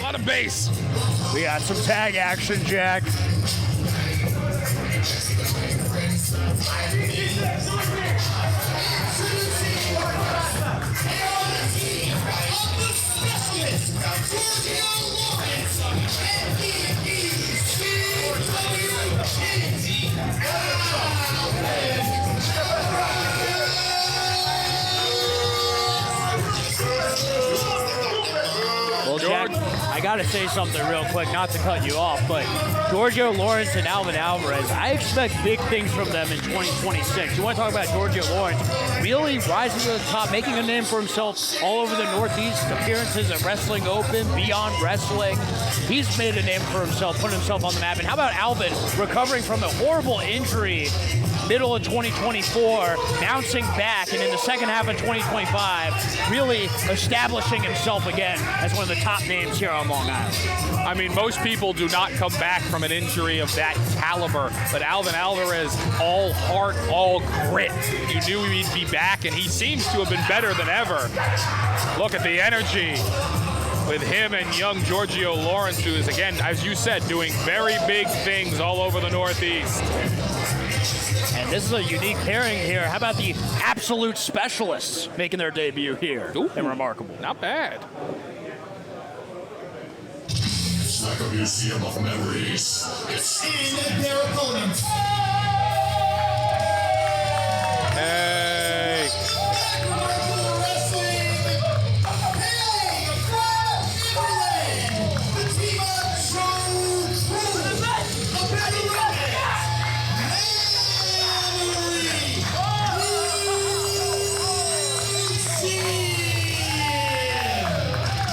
lot of bass. We got some tag action, Jack. Well, Jack, I got to say something real quick, not to cut you off, but Georgio Lawrence and Alvin Alvarez, I expect big things from them in 2026. You want to talk about Georgio Lawrence really rising to the top, making a name for himself all over the Northeast, appearances at Wrestling Open, Beyond Wrestling. He's made a name for himself, put himself on the map. And how about Alvin recovering from a horrible injury middle of 2024, bouncing back, and in the second half of 2025, really establishing himself again as one of the top names here on Long Island. I mean, most people do not come back from an injury of that caliber, but Alvin Alvarez, all heart, all grit. You knew he'd be back, and he seems to have been better than ever. Look at the energy with him and young Georgio Lawrence, who is, again, as you said, doing very big things all over the Northeast. And this is a unique pairing here. How about the Absolute Specialists making their debut here? Ooh, and Remarkable. Not bad. It's like a museum of memories. And their opponents. Hey. Remarkable Wrestling. Hailing from Italy. The team of Joe Cruz. The Betty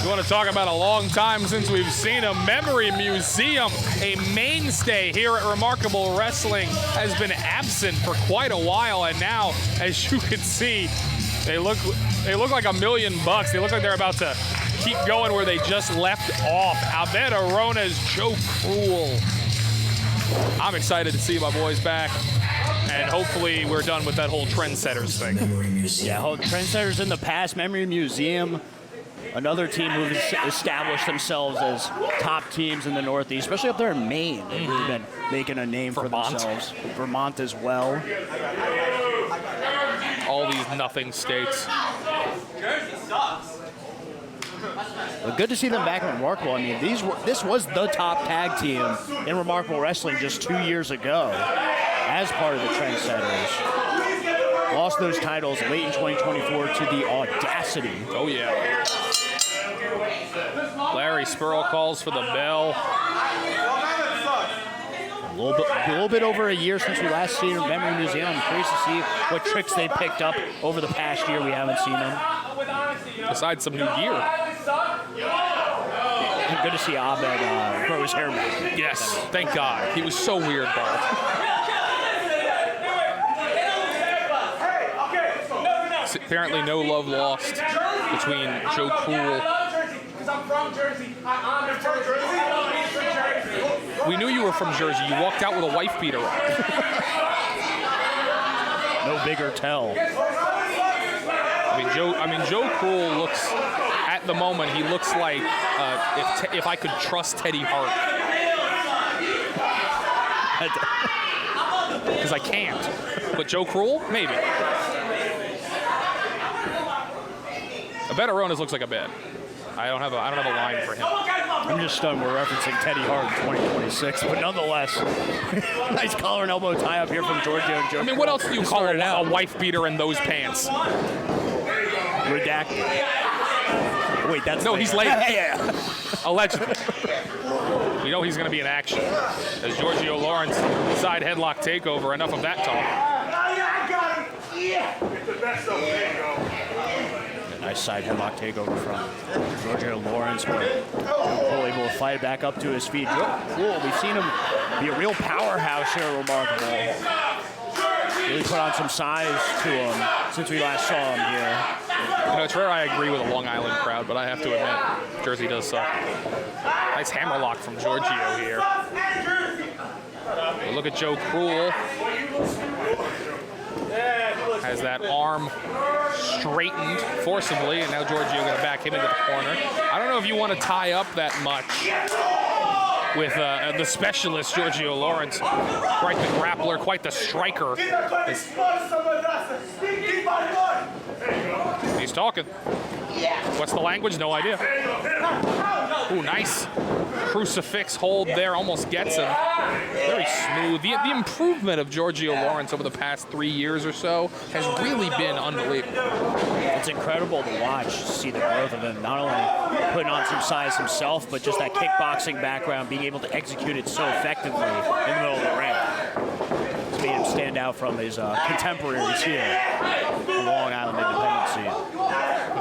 You want to talk about a long time since we've seen a Memory Museum, a mainstay here at Remarkable Wrestling, has been absent for quite a while, and now, as you can see, they look like $1 million. They look like they're about to keep going where they just left off. Abed Arona's Joe Cruel. I'm excited to see my boys back, and hopefully we're done with that whole Trendsetters thing. Yeah, whole Trendsetters in the past, Memory Museum. Another team who've established themselves as top teams in the Northeast, especially up there in Maine. They've really been making a name for themselves. Vermont as well. All these nothing states. Jersey sucks. But good to see them back in Remarkable. I mean, this was the top tag team in Remarkable Wrestling just 2 years ago as part of the Trendsetters. Lost those titles late in 2024 to the Audacity. Oh, yeah. Larry Spurl calls for the bell. A little bit over a year since we last seen them in Memory Museum. I'm curious to see what tricks they picked up over the past year. We haven't seen them. Besides some new gear. And good to see Abed grow his hair back. Yes, thank God. He was so weird, bald. Apparently no love lost between Joe Cruel. Because I'm from Jersey. I'm from Jersey. We knew you were from Jersey. You walked out with a wife beater on. No bigger tell. I mean, Joe Cruel looks, at the moment, he looks like if I could trust Teddy Hart. Because I can't. But Joe Cruel, maybe. Abed Aronas looks like a bed. I don't have a line for him. I'm just stunned we're referencing Teddy Hart in 2026, but nonetheless, nice collar and elbow tie up here from Georgio and Joe. I mean, what else do you call a wife beater in those pants? Redacted. Wait, that's no, he's late. Yeah. Allegedly. We know he's going to be in action. As Georgio Lawrence side headlock takeover. Enough of that talk. Nice side headlock takeover from Georgio Lawrence, but Joe Cole able to fight back up to his feet. Cool, we've seen him be a real powerhouse here at Remarkable. Really put on some size to him since we last saw him here. You know, it's rare I agree with a Long Island crowd, but I have to admit, Jersey does suck. Nice hammerlock from Georgio here. But look at Joe Cruel. Has that arm straightened forcibly, and now Georgio going to back him into the corner. I don't know if you want to tie up that much with the specialist, Georgio Lawrence. Quite the grappler, quite the striker. He's talking. What's the language? No idea. Ooh, nice crucifix hold there, almost gets him. Very smooth. The improvement of Georgio Lawrence over the past 3 years or so has really been unbelievable. It's incredible to watch, see the growth of him, not only putting on some size himself, but just that kickboxing background, being able to execute it so effectively in the middle of the ring. It's made him stand out from his contemporaries here in the Long Island independent scene.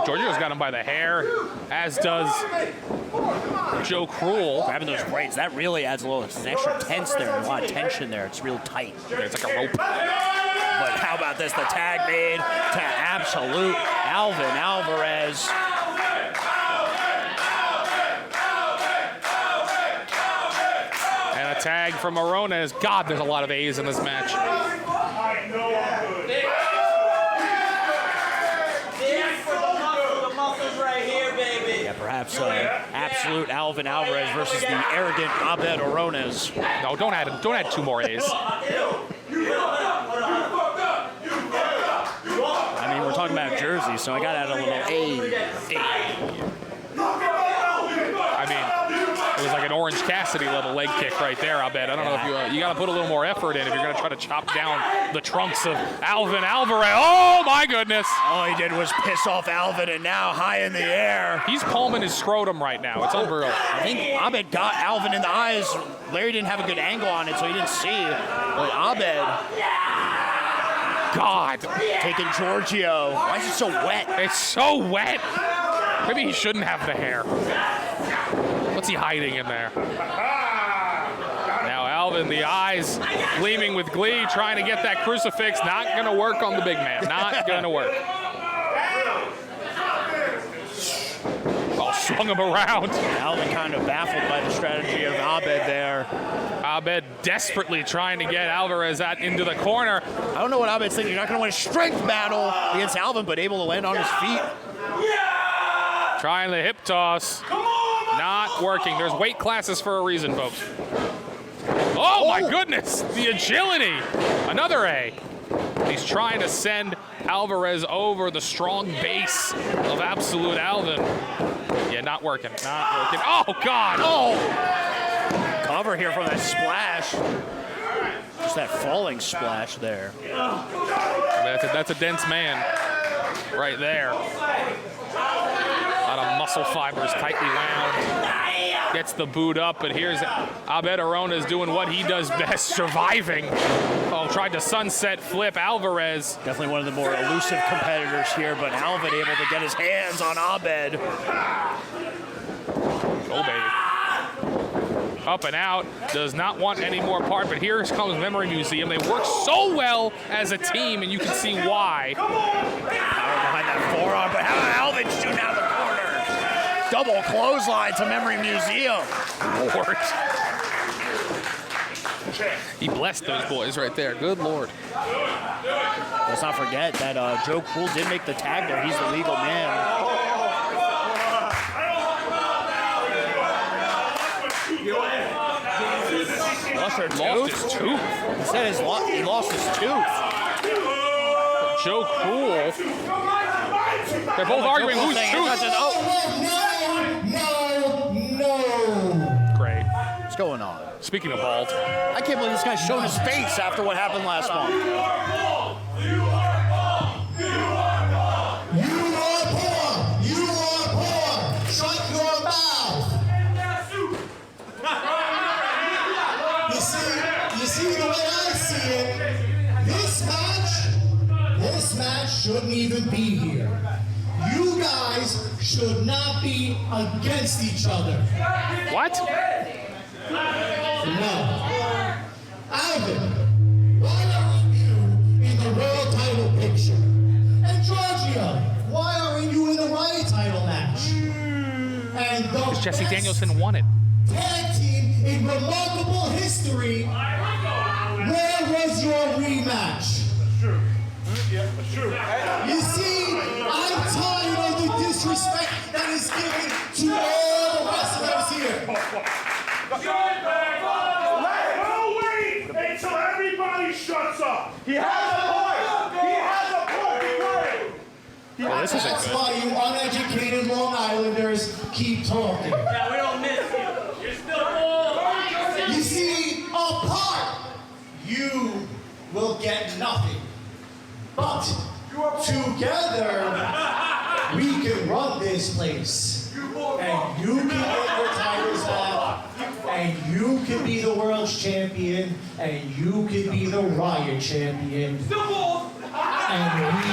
Georgio's got him by the hair, as does Joe Cruel. Grabbing those braids, that really adds a little extra tense there, a lot of tension there. It's real tight. It's like a rope. But how about this? The tag made to absolute Alvin Alvarez. And a tag from Morones. God, there's a lot of A's in this match. Perhaps absolute Alvin Alvarez versus the arrogant Abed Orones. No, don't add 2 more A's. I mean, we're talking about Jersey, so I got to add a little A. I mean, it was like an Orange Cassidy level leg kick right there, I bet. I don't know if you got to put a little more effort in if you're going to try to chop down the trunks of Alvin Alvarez. Oh, my goodness. All he did was piss off Alvin, and now high in the air. He's palming his scrotum right now. It's unreal. I think Abed got Alvin in the eyes. Larry didn't have a good angle on it, so he didn't see. But Abed, God. Taking Georgio. Why is it so wet? It's so wet. Maybe he shouldn't have the hair. What's he hiding in there? Now Alvin, the eyes gleaming with glee, trying to get that crucifix. Not going to work on the big man. Not going to work. Oh, swung him around. Alvin kind of baffled by the strategy of Abed there. Abed desperately trying to get Alvarez into the corner. I don't know what Abed's thinking. You're not going to win a strength battle against Alvin, but able to land on his feet. Trying the hip toss. Not working. There's weight classes for a reason, folks. Oh, my goodness. The agility. Another A. He's trying to send Alvarez over the strong base of absolute Alvin. Yeah, not working. Not working. Oh, God. Oh! Cover here from that splash. Just that falling splash there. That's a dense man right there. A lot of muscle fibers tightly wound. Gets the boot up, but here's Abed Orones doing what he does best, surviving. Oh, tried to sunset flip Alvarez. Definitely one of the more elusive competitors here, but Alvin able to get his hands on Abed. Oh, baby. Up and out, does not want any more part, but here comes Memory Museum. They work so well as a team, and you can see why. Power behind that forearm, but how about Alvin shooting out of the corner? Double clothesline to Memory Museum. Lord. He blessed those boys right there. Good Lord. Let's not forget that Joe Cool did make the tag there. He's the legal man. Lost his tooth. He said he lost his tooth. Joe Cool. They're both arguing whose tooth. No. Great. What's going on? Speaking of bald. I can't believe this guy's showing his face after what happened last month. You are poor. Shut your mouth. You see the way I see it, this match shouldn't even be here. You guys should not be against each other. What? No. Alvin, why aren't you in the world title picture? And Georgio, why aren't you in the Riot title match? And Because Jesse Danielson won it. Tag team in remarkable history. Where was your rematch? You see, I'm tired of the disrespect that is given to all the wrestlers here. We'll wait until everybody shuts up. He has a point. He has a point. Be quiet. That's why you uneducated Long Islanders keep talking. Yeah, we don't miss you. You're still old. You see, apart, you will get nothing. But together, we can run this place. And you can get your titles back. And you can be the world's champion. And you can be the Riot champion. And we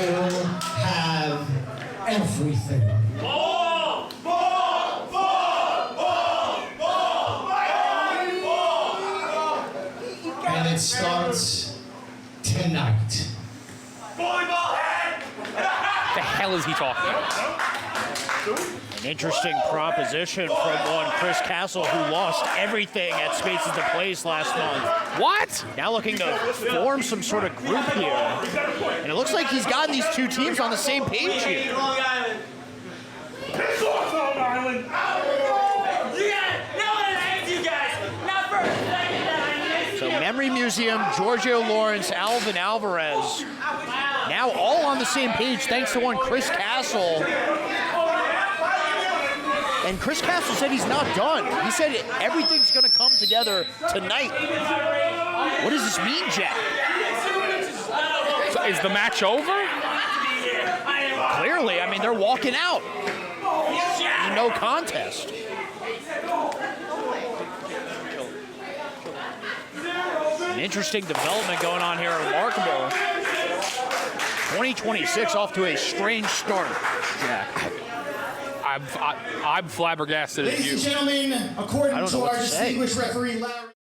will have everything. And it starts tonight. The hell is he talking about? An interesting proposition from one Chris Castle, who lost everything at Spaces to Place last month. What? Now looking to form some sort of group here. And it looks like he's gotten these two teams on the same page here. Piss off, Long Island. So Memory Museum, Georgio Lawrence, Alvin Alvarez, now all on the same page thanks to one Chris Castle. And Chris Castle said he's not done. He said everything's going to come together tonight. What does this mean, Jack? So is the match over? Clearly, I mean, they're walking out. No contest. An interesting development going on here, remarkable. 2026 off to a strange start, Jack. I'm flabbergasted at Ladies you. and gentlemen, according I don't to know what our to say. distinguished referee, Larry.